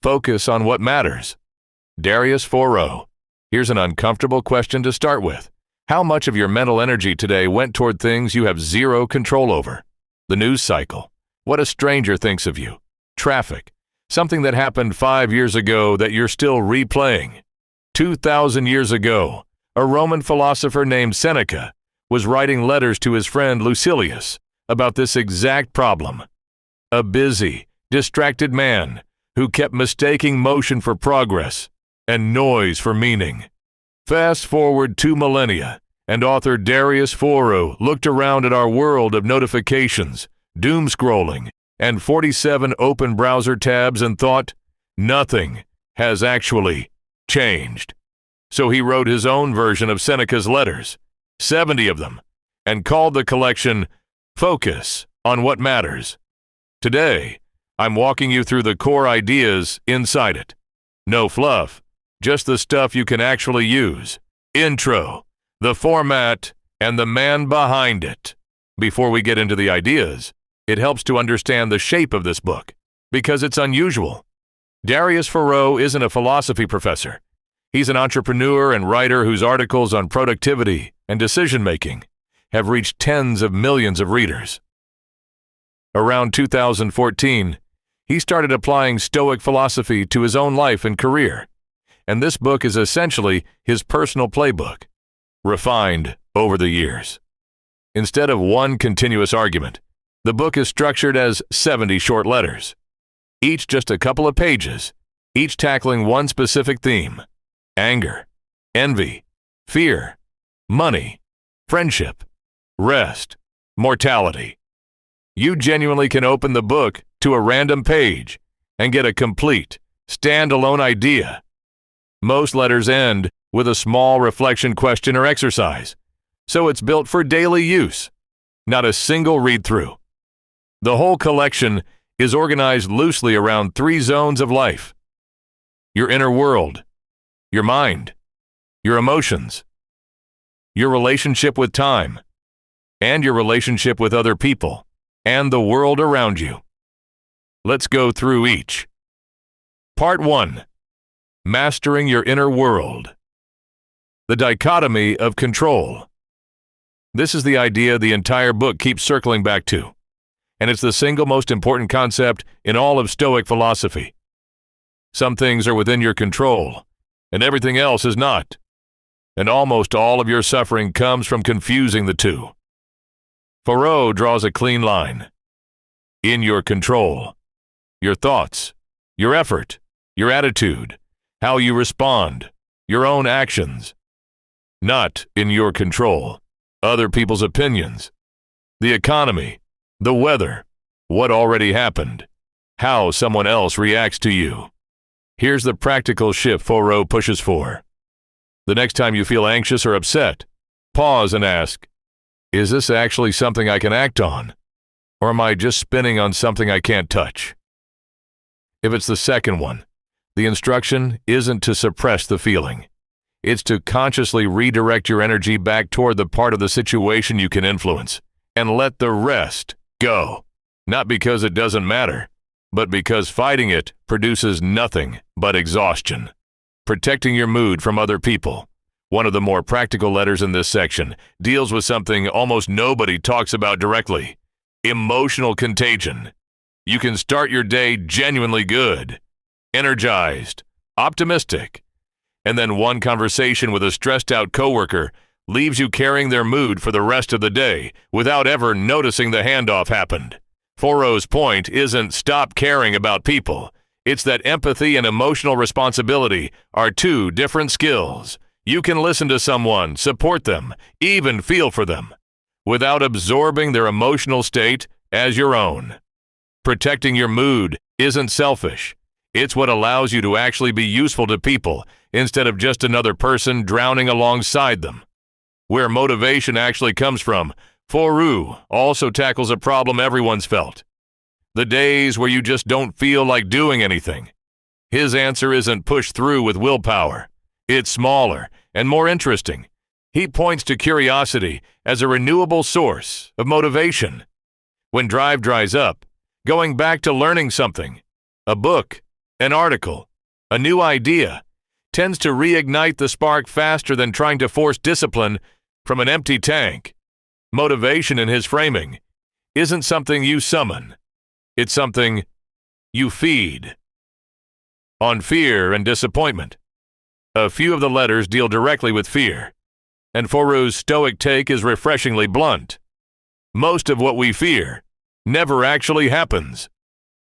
Focus on what matters. Darius Foroux. Here's an uncomfortable question to start with. How much of your mental energy today went toward things you have zero control over? The news cycle, what a stranger thinks of you, traffic, something that happened 5 years ago that you're still replaying. 2,000 years ago, a Roman philosopher named Seneca was writing letters to his friend Lucilius about this exact problem. A busy, distracted man who kept mistaking motion for progress and noise for meaning. Fast forward 2 millennia, and author Darius Foroux looked around at our world of notifications, doom scrolling, and 47 open browser tabs and thought, nothing has actually changed. So he wrote his own version of Seneca's letters, 70 of them, and called the collection Focus on What Matters. Today, I'm walking you through the core ideas inside it. No fluff, just the stuff you can actually use. Intro, the format, and the man behind it. Before we get into the ideas, it helps to understand the shape of this book, because it's unusual. Darius Foroux isn't a philosophy professor. He's an entrepreneur and writer whose articles on productivity and decision-making have reached tens of millions of readers. Around 2014, he started applying Stoic philosophy to his own life and career, and this book is essentially his personal playbook, refined over the years. Instead of one continuous argument, the book is structured as 70 short letters, each just a couple of pages, each tackling one specific theme: anger, envy, fear, money, friendship, rest, mortality. You genuinely can open the book to a random page and get a complete, standalone idea. Most letters end with a small reflection question or exercise, so it's built for daily use, not a single read-through. The whole collection is organized loosely around 3 zones of life: your inner world, your mind, your emotions, your relationship with time, and your relationship with other people and the world around you. Let's go through each. Part 1. Mastering your inner world. The dichotomy of control. This is the idea the entire book keeps circling back to, and it's the single most important concept in all of Stoic philosophy. Some things are within your control, and everything else is not. And almost all of your suffering comes from confusing the two. Foroux draws a clean line. In your control. Your thoughts, your effort, your attitude, how you respond, your own actions. Not in your control. Other people's opinions, the economy, the weather, what already happened, how someone else reacts to you. Here's the practical shift Foroux pushes for. The next time you feel anxious or upset, pause and ask, is this actually something I can act on? Or am I just spinning on something I can't touch? If it's the second one, the instruction isn't to suppress the feeling. It's to consciously redirect your energy back toward the part of the situation you can influence, and let the rest go. Not because it doesn't matter, but because fighting it produces nothing but exhaustion. Protecting your mood from other people. One of the more practical letters in this section deals with something almost nobody talks about directly: emotional contagion. You can start your day genuinely good, energized, optimistic, and then one conversation with a stressed-out coworker leaves you carrying their mood for the rest of the day without ever noticing the handoff happened. Foroux's point isn't stop caring about people. It's that empathy and emotional responsibility are 2 different skills. You can listen to someone, support them, even feel for them, without absorbing their emotional state as your own. Protecting your mood isn't selfish. It's what allows you to actually be useful to people instead of just another person drowning alongside them. Where motivation actually comes from, Foroux also tackles a problem everyone's felt: the days where you just don't feel like doing anything. His answer isn't pushed through with willpower. It's smaller and more interesting. He points to curiosity as a renewable source of motivation. When drive dries up, going back to learning something, a book, An article, a new idea, tends to reignite the spark faster than trying to force discipline from an empty tank. Motivation, in his framing, isn't something you summon. It's something you feed. On fear and disappointment. A few of the letters deal directly with fear, and Foroux's Stoic take is refreshingly blunt. Most of what we fear never actually happens,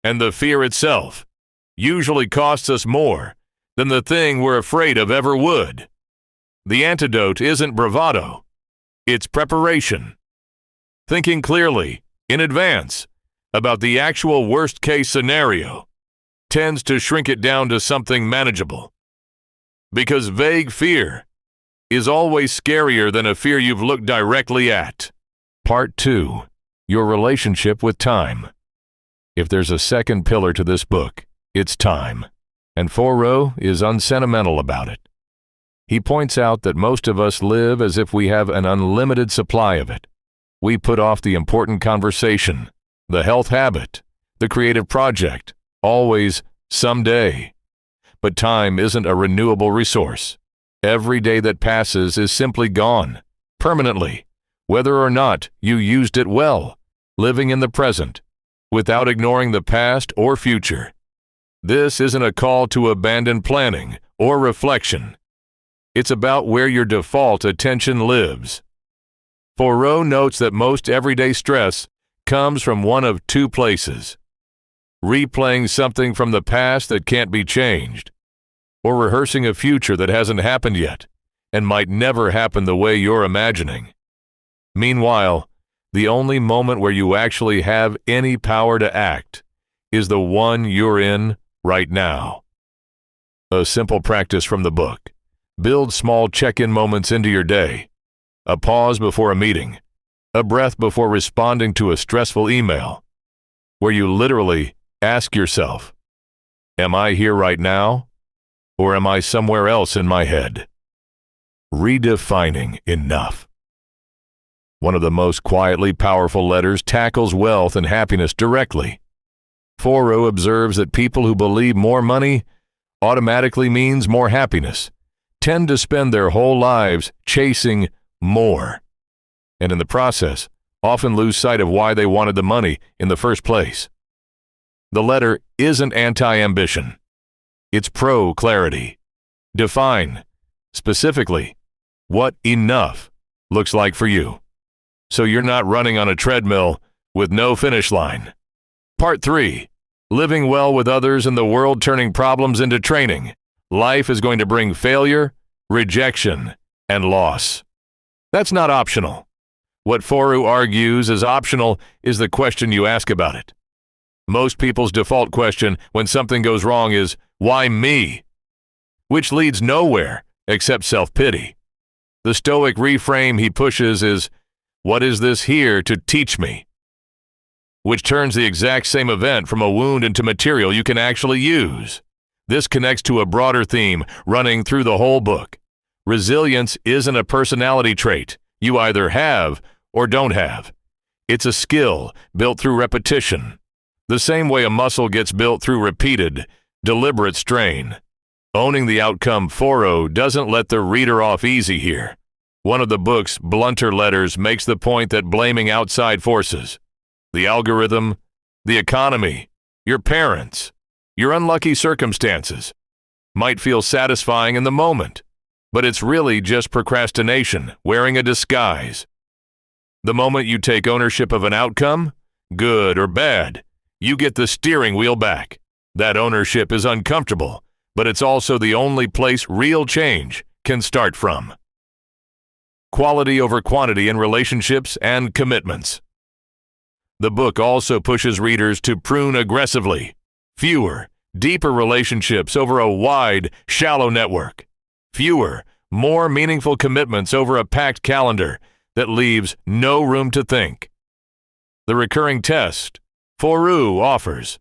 and the fear itself usually costs us more than the thing we're afraid of ever would. The antidote isn't bravado, it's preparation. Thinking clearly, in advance, about the actual worst-case scenario tends to shrink it down to something manageable. Because vague fear is always scarier than a fear you've looked directly at. Part 2. Your relationship with time. If there's a second pillar to this book, it's time. And Foroux is unsentimental about it. He points out that most of us live as if we have an unlimited supply of it. We put off the important conversation, the health habit, the creative project, always someday. But time isn't a renewable resource. Every day that passes is simply gone, permanently, whether or not you used it well, living in the present, without ignoring the past or future. This isn't a call to abandon planning or reflection. It's about where your default attention lives. Foroux notes that most everyday stress comes from one of two places: replaying something from the past that can't be changed, or rehearsing a future that hasn't happened yet and might never happen the way you're imagining. Meanwhile, the only moment where you actually have any power to act is the one you're in right now. A simple practice from the book. Build small check-in moments into your day. A pause before a meeting. A breath before responding to a stressful email. Where you literally ask yourself, am I here right now? Or am I somewhere else in my head? Redefining enough. One of the most quietly powerful letters tackles wealth and happiness directly. Foroux observes that people who believe more money automatically means more happiness tend to spend their whole lives chasing more, and in the process often lose sight of why they wanted the money in the first place. The letter isn't anti-ambition. It's pro-clarity. Define, specifically, what enough looks like for you, so you're not running on a treadmill with no finish line. Part 3. Living well with others in the world, turning problems into training. Life is going to bring failure, rejection, and loss. That's not optional. What Foroux argues is optional is the question you ask about it. Most people's default question when something goes wrong is, why me? Which leads nowhere except self-pity. The Stoic reframe he pushes is, what is this here to teach me? Which turns the exact same event from a wound into material you can actually use. This connects to a broader theme running through the whole book. Resilience isn't a personality trait you either have or don't have. It's a skill built through repetition, the same way a muscle gets built through repeated, deliberate strain. Owning the outcome, Foroux doesn't let the reader off easy here. One of the book's blunter letters makes the point that blaming outside forces, the algorithm, the economy, your parents, your unlucky circumstances, might feel satisfying in the moment, but it's really just procrastination wearing a disguise. The moment you take ownership of an outcome, good or bad, you get the steering wheel back. That ownership is uncomfortable, but it's also the only place real change can start from. Quality over quantity in relationships and commitments. The book also pushes readers to prune aggressively. Fewer, deeper relationships over a wide, shallow network. Fewer, more meaningful commitments over a packed calendar that leaves no room to think. The recurring test Foroux offers.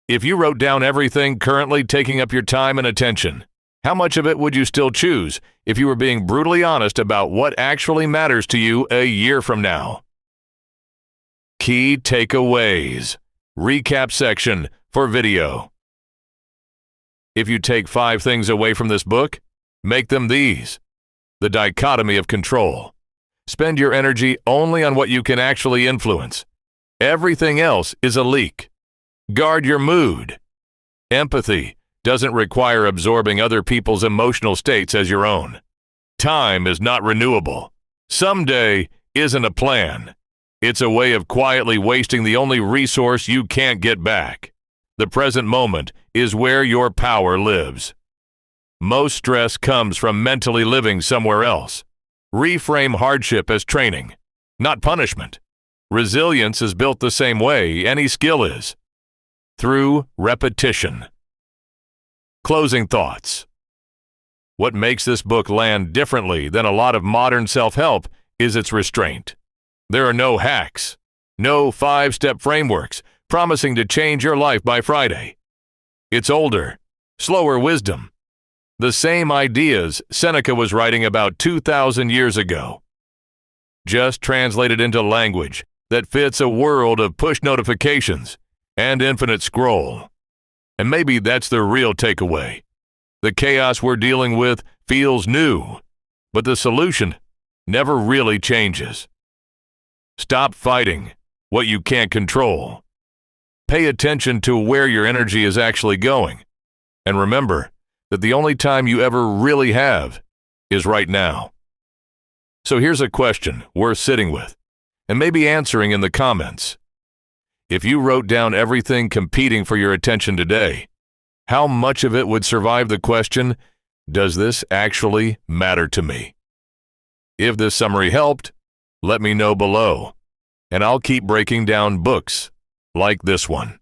If you wrote down everything currently taking up your time and attention, how much of it would you still choose if you were being brutally honest about what actually matters to you a year from now? Key takeaways. Recap section for video. If you take 5 things away from this book, make them these. The dichotomy of control. Spend your energy only on what you can actually influence. Everything else is a leak. Guard your mood. Empathy doesn't require absorbing other people's emotional states as your own. Time is not renewable. Someday isn't a plan. It's a way of quietly wasting the only resource you can't get back. The present moment is where your power lives. Most stress comes from mentally living somewhere else. Reframe hardship as training, not punishment. Resilience is built the same way any skill is, through repetition. Closing thoughts. What makes this book land differently than a lot of modern self-help is its restraint. There are no hacks, no 5-step frameworks promising to change your life by Friday. It's older, slower wisdom. The same ideas Seneca was writing about 2,000 years ago, just translated into language that fits a world of push notifications and infinite scroll. And maybe that's the real takeaway. The chaos we're dealing with feels new, but the solution never really changes. Stop fighting what you can't control. Pay attention to where your energy is actually going. And remember that the only time you ever really have is right now. So here's a question worth sitting with, and maybe answering in the comments. If you wrote down everything competing for your attention today, how much of it would survive the question, does this actually matter to me? If this summary helped, let me know below, and I'll keep breaking down books like this one.